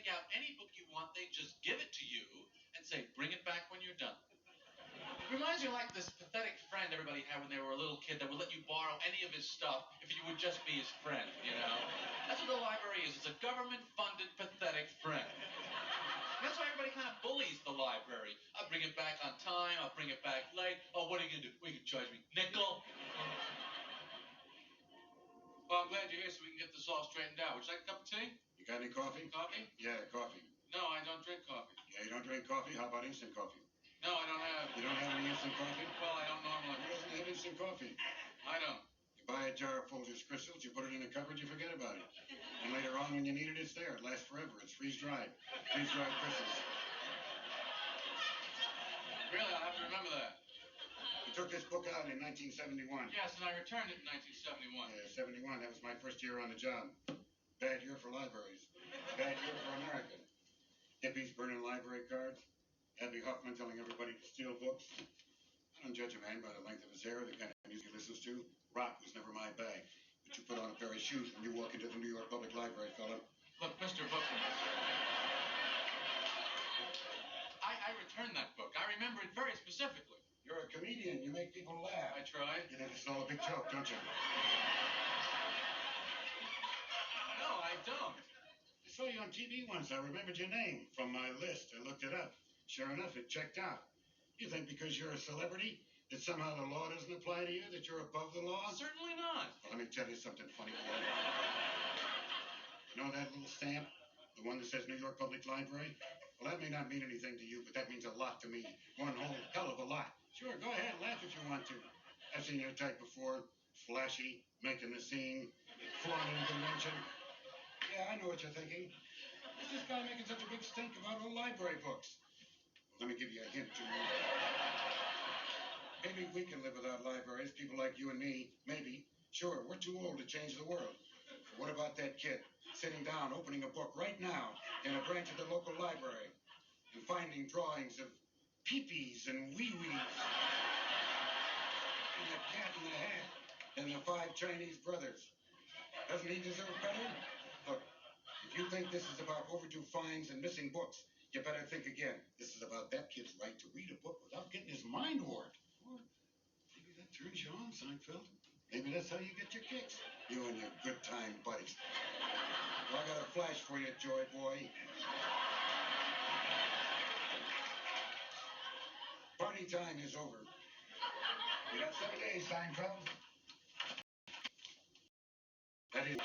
take out any book you want, they just give it to you and say, bring it back when you're done. It reminds me of like this pathetic friend everybody had when they were a little kid that would let you borrow any of his stuff if you would just be his friend, you know? That's what the library is. It's a government-funded, pathetic friend. And that's why everybody kind of bullies the library. I'll bring it back on time. I'll bring it back late. Oh, what are you going to do? What are you going to charge me? Nickel? Well, I'm glad you're here so we can get this all straightened out. Would you like a cup of tea? You got any coffee? Coffee? Yeah, coffee. No, I don't drink coffee. Yeah, you don't drink coffee? How about instant coffee? No, I don't have. You don't have any instant coffee? Well, I don't normally. Who doesn't have instant coffee? I don't. You buy a jar of Folgers crystals, you put it in a cupboard, you forget about it. And later on, when you need it, it's there. It lasts forever. It's freeze-dried. Freeze-dried crystals. Really, I'll have to remember that. You took this book out in 1971. Yes, and I returned it in 1971. Yeah, 71. That was my first year on the job. Bad year for libraries. Bad year for America. Hippies burning library cards. Abby Hoffman telling everybody to steal books. I don't judge a man by the length of his hair, the kind of music he listens to. Rock was never my bag. But you put on a pair of shoes when you walk into the New York Public Library, fella. Look, Mr. Bookman. I returned that book. I remember it very specifically. You're a comedian. You make people laugh. I tried. You think this is all a big joke, don't you? No, I don't. I saw you on TV once. I remembered your name from my list. I looked it up. Sure enough, it checked out. You think because you're a celebrity that somehow the law doesn't apply to you, that you're above the law? Certainly not. Well, let me tell you something funny, boy. You know that little stamp? The one that says New York Public Library? Well, that may not mean anything to you, but that means a lot to me. One whole hell of a lot. Sure, go ahead, laugh if you want to. I've seen your type before. Flashy, making the scene, flaunting convention. Yeah, I know what you're thinking. What's this guy making such a big stink about old library books? Let me give you a hint, Junior. Maybe we can live without libraries, people like you and me. Maybe. Sure, we're too old to change the world. But what about that kid sitting down, opening a book right now in a branch of the local library and finding drawings of peepees and wee-wees and the cat in the hat and the 5 Chinese brothers? Doesn't he deserve better? Look, if you think this is about overdue fines and missing books, you better think again. This is about that kid's right to read a book without getting his mind warped. Or maybe that turns you on, Seinfeld. Maybe that's how you get your kicks. You and your good time buddies. Well, I got a flash for you, Joy Boy. Party time is over. You got 7 days, Seinfeld. That is...